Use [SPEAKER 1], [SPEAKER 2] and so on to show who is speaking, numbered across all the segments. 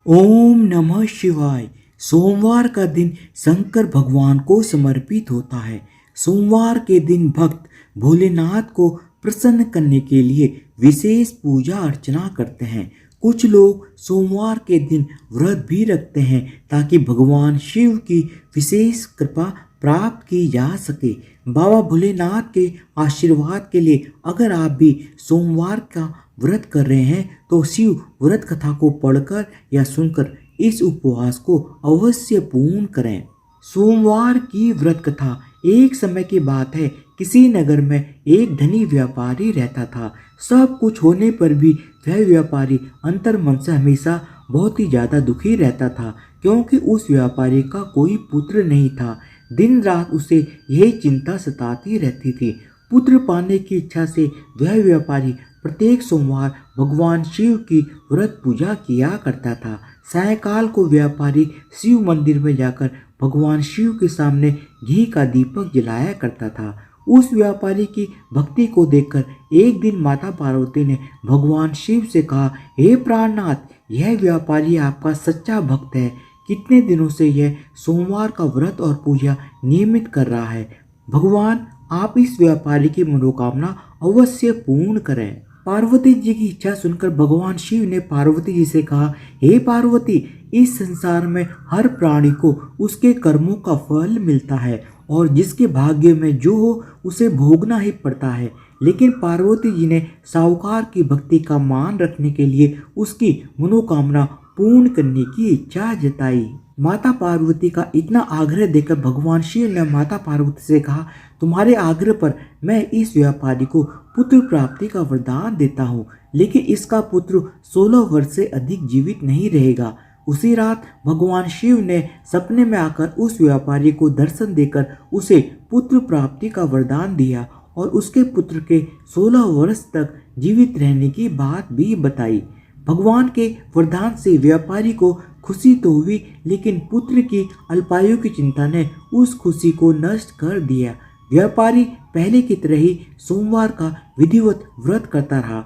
[SPEAKER 1] ओम नमः शिवाय। सोमवार का दिन शंकर भगवान को समर्पित होता है। सोमवार के दिन भक्त भोलेनाथ को प्रसन्न करने के लिए विशेष पूजा अर्चना करते हैं। कुछ लोग सोमवार के दिन व्रत भी रखते हैं ताकि भगवान शिव की विशेष कृपा प्राप्त की जा सके। बाबा भोलेनाथ के आशीर्वाद के लिए अगर आप भी सोमवार का व्रत कर रहे हैं तो शिव व्रत कथा को पढ़कर या सुनकर इस उपवास को अवश्य पूर्ण करें। सोमवार की व्रत कथा। एक समय की बात है, किसी नगर में एक धनी व्यापारी रहता था। सब कुछ होने पर भी वह व्यापारी अंतर मन से हमेशा बहुत ही ज्यादा दुखी रहता था, क्योंकि उस व्यापारी का कोई पुत्र नहीं था। दिन रात उसे यही चिंता सताती रहती थी। पुत्र पाने की इच्छा से वह व्यापारी प्रत्येक सोमवार भगवान शिव की व्रत पूजा किया करता था। सायंकाल को व्यापारी शिव मंदिर में जाकर भगवान शिव के सामने घी का दीपक जलाया करता था। उस व्यापारी की भक्ति को देखकर एक दिन माता पार्वती ने भगवान शिव से कहा, हे प्राणनाथ, यह व्यापारी आपका सच्चा भक्त है। कितने दिनों से यह सोमवार का व्रत और पूजा नियमित कर रहा है। भगवान, आप इस व्यापारी की मनोकामना अवश्य पूर्ण करें। पार्वती जी की इच्छा सुनकर भगवान शिव ने पार्वती जी से कहा, हे पार्वती, इस संसार में हर प्राणी को उसके कर्मों का फल मिलता है और जिसके भाग्य में जो हो उसे भोगना ही पड़ता है। लेकिन पार्वती जी ने साहूकार की भक्ति का मान रखने के लिए उसकी मनोकामना पूर्ण करने की इच्छा जताई। माता पार्वती का इतना आग्रह देखकर भगवान शिव ने माता पार्वती से कहा, तुम्हारे आग्रह पर मैं इस व्यापारी को पुत्र प्राप्ति का वरदान देता हूँ, लेकिन इसका पुत्र 16 वर्ष से अधिक जीवित नहीं रहेगा। उसी रात भगवान शिव ने सपने में आकर उस व्यापारी को दर्शन देकर उसे पुत्र प्राप्ति का वरदान दिया और उसके पुत्र के 16 वर्ष तक जीवित रहने की बात भी बताई। भगवान के वरदान से व्यापारी को खुशी तो हुई, लेकिन पुत्र की अल्पायु की चिंता ने उस खुशी को नष्ट कर दिया। व्यापारी पहले की तरह ही सोमवार का विधिवत व्रत करता रहा।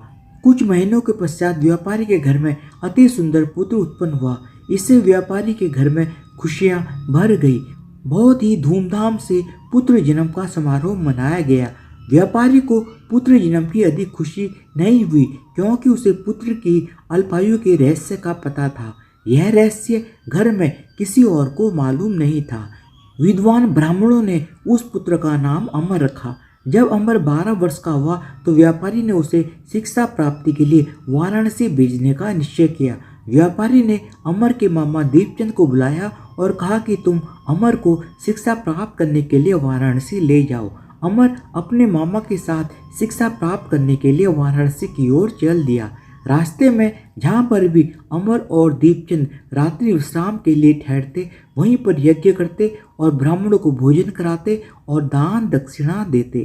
[SPEAKER 1] कुछ महीनों के पश्चात व्यापारी के घर में अति सुंदर पुत्र उत्पन्न हुआ। इससे व्यापारी के घर में खुशियां भर गई। बहुत ही धूमधाम से पुत्र जन्म का समारोह मनाया गया। व्यापारी को पुत्र जन्म की अधिक खुशी नहीं हुई, क्योंकि उसे पुत्र की अल्पायु के रहस्य का पता था। यह रहस्य घर में किसी और को मालूम नहीं था। विद्वान ब्राह्मणों ने उस पुत्र का नाम अमर रखा। जब अमर 12 वर्ष का हुआ तो व्यापारी ने उसे शिक्षा प्राप्ति के लिए वाराणसी भेजने का निश्चय किया। व्यापारी ने अमर के मामा दीपचंद को बुलाया और कहा कि तुम अमर को शिक्षा प्राप्त करने के लिए वाराणसी ले जाओ। अमर अपने मामा के साथ शिक्षा प्राप्त करने के लिए वाराणसी की ओर चल दिया। रास्ते में जहाँ पर भी अमर और दीपचंद रात्रि विश्राम के लिए ठहरते, वहीं पर यज्ञ करते और ब्राह्मणों को भोजन कराते और दान दक्षिणा देते।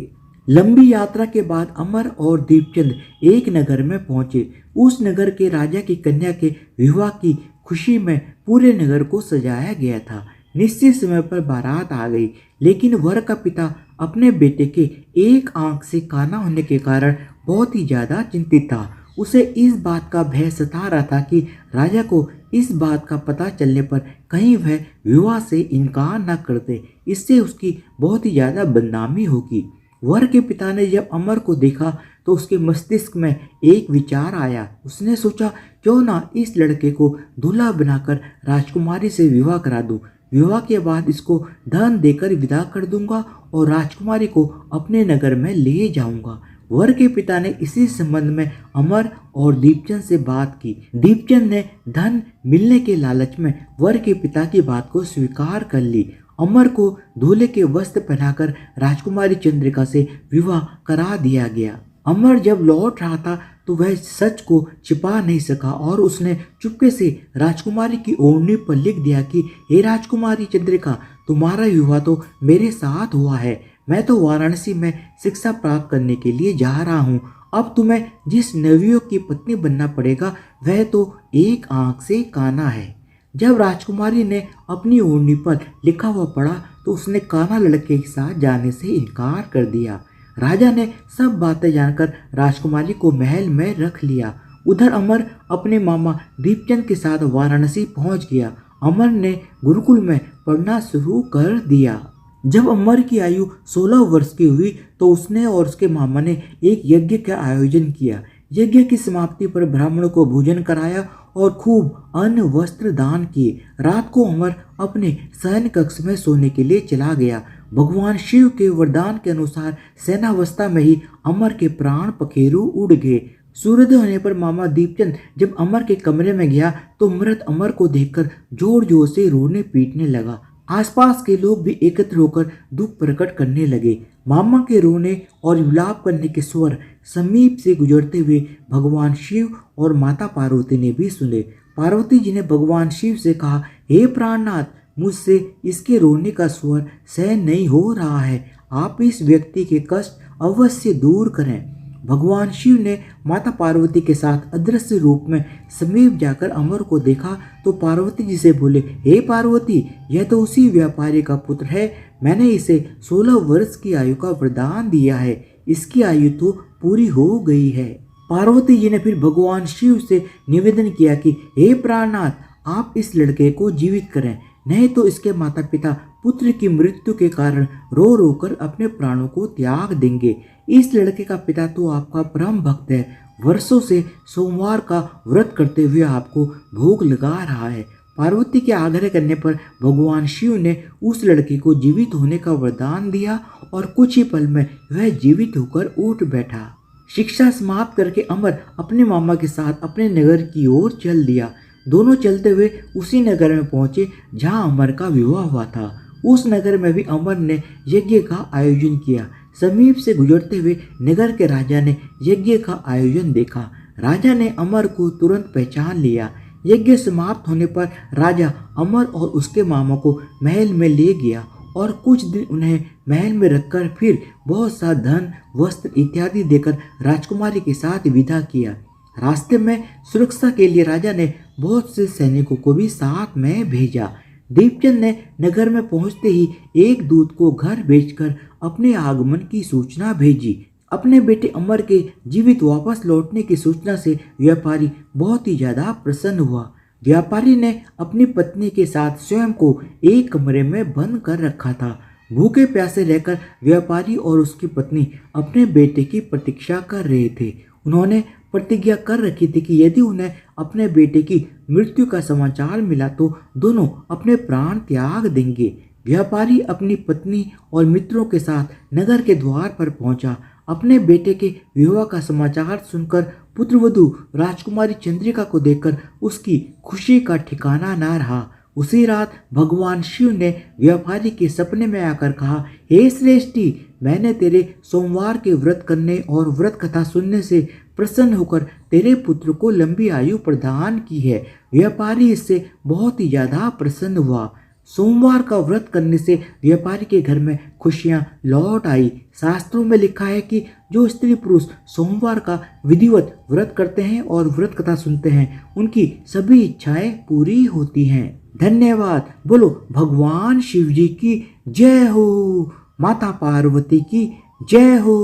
[SPEAKER 1] लंबी यात्रा के बाद अमर और दीपचंद एक नगर में पहुंचे। उस नगर के राजा की कन्या के विवाह की खुशी में पूरे नगर को सजाया गया था। निश्चित समय पर बारात आ गई, लेकिन वर का पिता अपने बेटे के एक आंख से काना होने के कारण बहुत ही ज्यादा चिंतित था। उसे इस बात का भय सता रहा था कि राजा को इस बात का पता चलने पर कहीं वह विवाह से इनकार न कर दे, इससे उसकी बहुत ही ज्यादा बदनामी होगी। वर के पिता ने जब अमर को देखा तो उसके मस्तिष्क में एक विचार आया। उसने सोचा, क्यों ना इस लड़के को दूल्हा बनाकर राजकुमारी से विवाह करा दूं। विवाह के बाद इसको धन देकर विदा कर दूंगा और राजकुमारी को अपने नगर में ले जाऊंगा। वर के पिता ने इसी संबंध में अमर और दीपचंद से बात की। दीपचंद ने धन मिलने के लालच में वर के पिता की बात को स्वीकार कर ली। अमर को दूल्हे के वस्त्र पहनाकर राजकुमारी चंद्रिका से विवाह करा दिया गया। अमर जब लौट रहा था तो वह सच को छिपा नहीं सका और उसने चुपके से राजकुमारी की ओढ़नी पर लिख दिया कि हे राजकुमारी चंद्रिका, तुम्हारा विवाह तो मेरे साथ हुआ है। मैं तो वाराणसी में शिक्षा प्राप्त करने के लिए जा रहा हूँ। अब तुम्हें जिस नवयुवक की पत्नी बनना पड़ेगा वह तो एक आंख से काना है। जब राजकुमारी ने अपनी ओढ़नी पर लिखा हुआ पढ़ा तो उसने काना लड़के के साथ जाने से इनकार कर दिया। राजा ने सब बातें जानकर राजकुमारी को महल में रख लिया उधर अमर अपने मामा दीपचंद के साथ वाराणसी पहुंच गया। अमर ने गुरुकुल में पढ़ना शुरू कर दिया। जब अमर की आयु 16 वर्ष की हुई तो उसने और उसके मामा ने एक यज्ञ का आयोजन किया। यज्ञ की समाप्ति पर ब्राह्मणों को भोजन कराया और खूब अन्न वस्त्र दान किए। रात को अमर अपने शयन कक्ष में सोने के लिए चला गया। भगवान शिव के वरदान के अनुसार सेनावस्था में ही अमर के प्राण पखेरु उड़ गए। सूर्योदय होने पर मामा दीपचंद जब अमर के कमरे में गया तो मृत अमर को देखकर जोर जोर से रोने पीटने लगा। आसपास के लोग भी एकत्र होकर दुख प्रकट करने लगे। मामा के रोने और विलाप करने के स्वर समीप से गुजरते हुए भगवान शिव और माता पार्वती ने भी सुने। पार्वती जी ने भगवान शिव से कहा, हे प्राणनाथ, मुझसे इसके रोने का स्वर सहन नहीं हो रहा है। आप इस व्यक्ति के कष्ट अवश्य दूर करें। भगवान शिव ने माता पार्वती के साथ अदृश्य रूप में समीप जाकर अमर को देखा तो पार्वती जी से बोले, हे पार्वती, यह तो उसी व्यापारी का पुत्र है। मैंने इसे 16 वर्ष की आयु का वरदान दिया है। इसकी आयु तो पूरी हो गई है। पार्वती जी ने फिर भगवान शिव से निवेदन किया कि हे प्राणनाथ, आप इस लड़के को जीवित करें, नहीं तो इसके माता पिता पुत्र की मृत्यु के कारण रो रो कर अपने प्राणों को त्याग देंगे। इस लड़के का पिता तो आपका परम भक्त है, वर्षों से सोमवार का व्रत करते हुए आपको भोग लगा रहा है। पार्वती के आग्रह करने पर भगवान शिव ने उस लड़के को जीवित होने का वरदान दिया और कुछ ही पल में वह जीवित होकर उठ बैठा। शिक्षा समाप्त करके अमर अपने मामा के साथ अपने नगर की ओर चल दिया। दोनों चलते हुए उसी नगर में पहुंचे जहां अमर का विवाह हुआ था। उस नगर में भी अमर ने यज्ञ का आयोजन किया। समीप से गुजरते हुए नगर के राजा ने यज्ञ का आयोजन देखा। राजा ने अमर को तुरंत पहचान लिया। यज्ञ समाप्त होने पर राजा अमर और उसके मामा को महल में ले गया और कुछ दिन उन्हें महल में रखकर फिर बहुत सा धन, वस्त्र इत्यादि देकर राजकुमारी के साथ विदा किया। रास्ते में सुरक्षा के लिए राजा ने बहुत से सैनिकों को भी साथ में भेजा। दीपचंद ने नगर में पहुंचते ही एक दूत को घर भेजकर अपने आगमन की सूचना भेजी। अपने बेटे अमर के जीवित वापस लौटने की सूचना से व्यापारी बहुत ही ज्यादा प्रसन्न हुआ। व्यापारी ने अपनी पत्नी के साथ स्वयं को एक कमरे में बंद कर रखा था। भूखे प्यासे रहकर व्यापारी और उसकी पत्नी अपने बेटे की प्रतीक्षा कर रहे थे। उन्होंने प्रतिज्ञा कर रखी थी कि यदि उन्हें अपने बेटे की मृत्यु का समाचार मिला तो दोनों अपने प्राण त्याग देंगे। व्यापारी अपनी पत्नी और मित्रों के साथ नगर के द्वार पर पहुंचा। अपने बेटे के विवाह का समाचार सुनकर पुत्रवधू राजकुमारी चंद्रिका को देखकर उसकी खुशी का ठिकाना न रहा। उसी रात भगवान शिव ने व्यापारी के सपने में आकर कहा, हे श्रेष्ठी, मैंने तेरे सोमवार के व्रत करने और व्रत कथा सुनने से प्रसन्न होकर तेरे पुत्र को लंबी आयु प्रदान की है। व्यापारी इससे बहुत ही ज्यादा प्रसन्न हुआ। सोमवार का व्रत करने से व्यापारी के घर में खुशियां लौट आई। शास्त्रों में लिखा है कि जो स्त्री पुरुष सोमवार का विधिवत व्रत करते हैं और व्रत कथा सुनते हैं, उनकी सभी इच्छाएं पूरी होती हैं। धन्यवाद। बोलो भगवान शिव जी की जय हो, माता पार्वती की जय हो।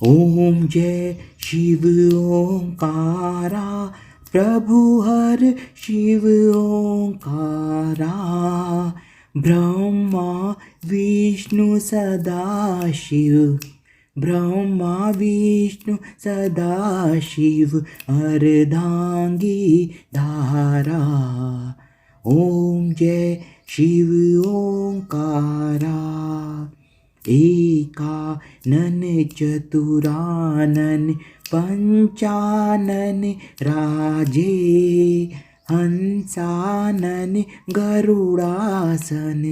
[SPEAKER 1] ओम जय शिव ओंकारा, प्रभु हर शिव ओंकारा, ब्रह्मा विष्णु सदा शिव, ब्रह्मा विष्णु सदा शिव, अर्धांगी धारा। ओम जय शिव ओंकारा, एकानन चतुरानन पंचानन राजे, हंसानन गरुड़ासन,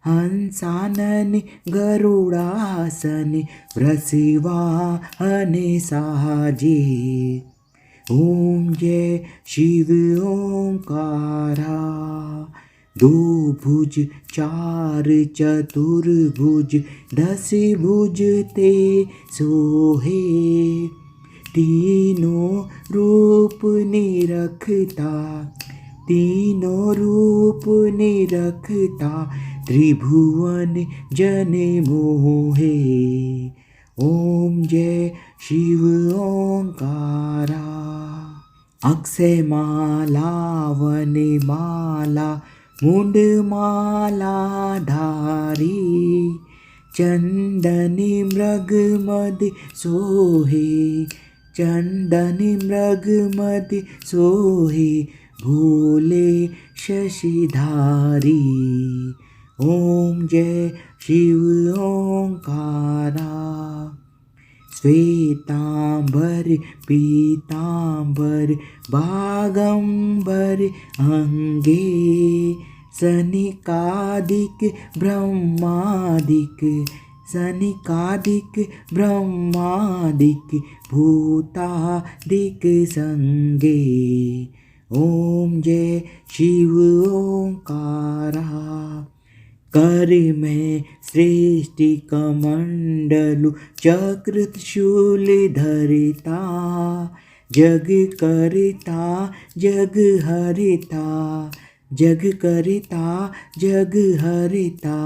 [SPEAKER 1] हंसानन गरुड़ासन, वृषवाहन साजे। ओम जय शिव ओंकारा, दो भुज चार चतुर्भुज, 10 भुज ते सोहे, तीनों रूप निरखता, तीनों रूप निरखता, त्रिभुवन जन मोहे। ओम जय शिव ओंकारा। अक्षय माला वनमाला मुंडमाला धारी चंदनी मृगमद सोहे चंदनी मृगमद सोहे भोले शशिधारी। ओम जय शिव ओंकारा। श्वेतांबर पीतांबर बागंबर अंगे सनिकादिक ब्रह्मादिक सनिकादिक ब्रह्मादिक भूतादिक संगे। ओम जय शिव ओंकारा। कर में सृष्टि कमंडलु चक्र शूल धरिता जग करता जग हरिता जग करता जग हरिता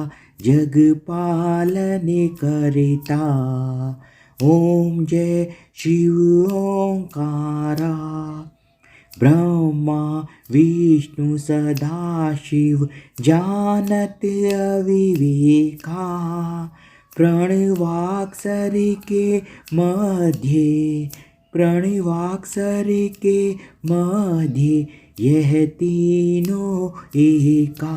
[SPEAKER 1] जग पालन करता। ओम जय शिव ओंकारा। ब्रह्मा विष्णु सदाशिव जानत अविवेका प्रणवाक्षर के मध्य प्रणवाक्षर के मध्य यह तीनों एका।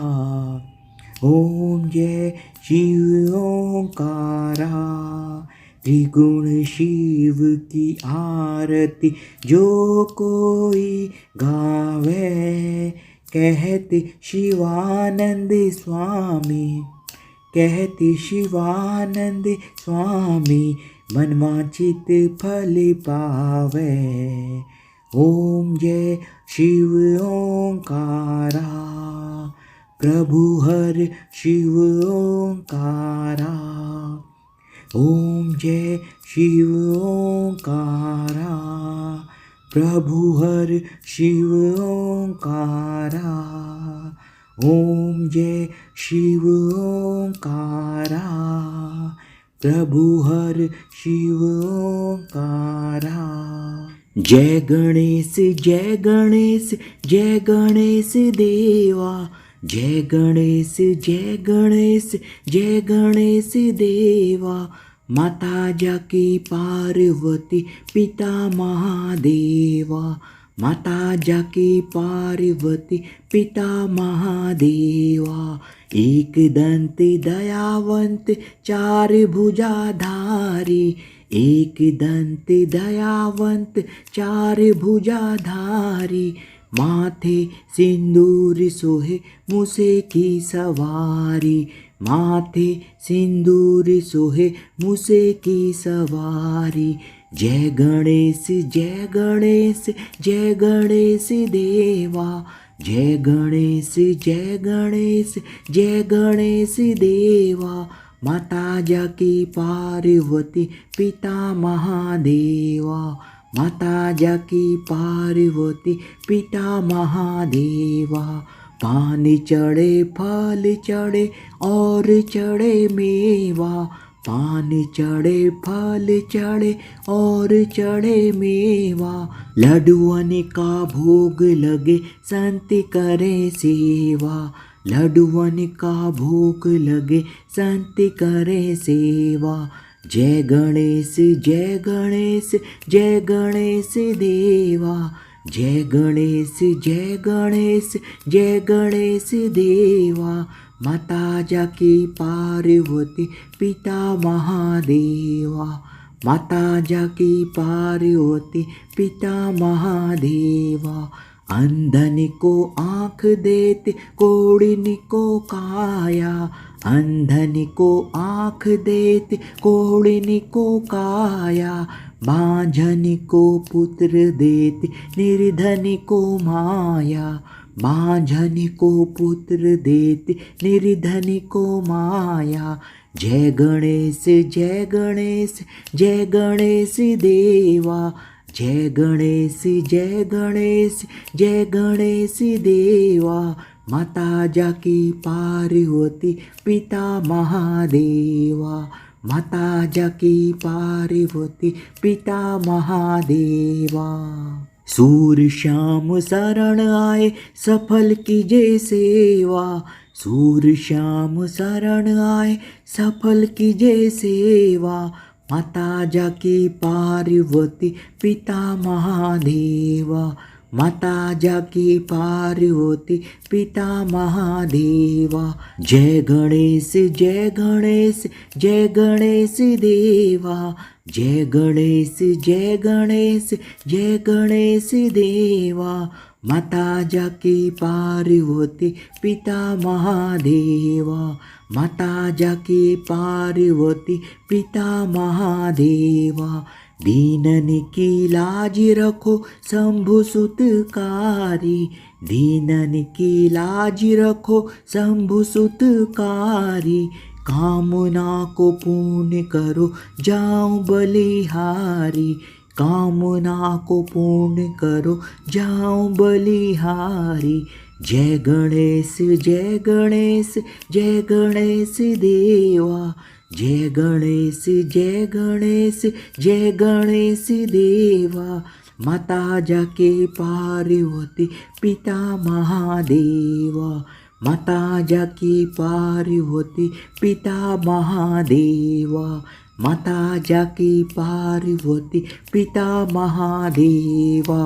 [SPEAKER 1] ओम जय शिव ओंकारा। त्रिगुण शिव की आरती जो कोई गावे कहते शिवानंद स्वामी कहते शिवानंद स्वामी मनवांछित फल पावे। ओम जय शिव ओंकारा। प्रभु हर शिव ओंकारा। ओम जय शिव ओंकारा। प्रभु हर शिव ओंकारा। ओम जय शिव ओंकारा। प्रभु हर शिव ओंकारा। जय गणेश जय गणेश जय गणेश देवा जय गणेश जय गणेश जय गणेश देवा। माता जाकी पार्वती पिता महादेवा माता जाकी पार्वती पिता महादेवा। एक दंत दयावंत चार भुजाधारी एक दंत दयावंत चार भुजाधारी। माथे सिंदूर सोहे मूसे की सवारी माथे सिंदूर सोहे मूसे की सवारी। जय गणेश जय गणेश जय गणेश देवा जय गणेश जय गणेश जय गणेश देवा। माता जाकी पार्वती पिता महादेवा माता जाकी पार्वती पिता महादेवा। पान चढ़े फल चढ़े और चढ़े मेवा पान चढ़े फल चढ़े और चढ़े मेवा। लड्डुअन का भोग लगे संत करें सेवा लड्डुअन का भोग लगे संत करें सेवा। जय गणेश जय गणेश जय गणेश देवा जय गणेश जय गणेश जय गणेश देवा। माता जाकी पार्वती पिता महादेवा माता जाकी पार्वती पिता महादेवा। अंधन को आँख देते कोढ़िन को काया अंधन को आँख देते कोढ़िन को काया। बांझन को पुत्र देते निर्धन को माया बांझन को पुत्र देते निर्धन को माया। जय गणेश जय गणेश जय गणेश देवा जय गणेश जय गणेश जय गणेश देवा। माता जाकी पार्वती पिता महादेवा माता जाकी पार्वती पिता महादेवा। सूर्य श्याम शरण आए सफल कीजिए सेवा, सूर्य श्याम शरण आए सफल कीजिए सेवा। माता जाकी पार्वती पिता महादेवा, माता जाकी पार्वती पिता महादेवा। जय गणेश जय गणेश जय गणेश देवा, जय गणेश जय गणेश जय गणेश देवा। माता जाकी पार्वती पिता महादेवा, माता जाकी पार्वती पिता महादेवा। दीनन की लाज रखो शंभु सुतकारी, दीनन की लाज रखो शंभु सुतकारी। कामना को पूर्ण करो जाऊं बलिहारी, कामना को पूर्ण करो जाऊं बलिहारी। जय गणेश जय गणेश जय गणेश देवा, जय गणेश जय गणेश जय गणेश देवा। माता जाके पार्वती पिता महादेवा, माता जाकी पार्वती पिता महादेवा, माता जाकी पार्वती पिता महादेवा।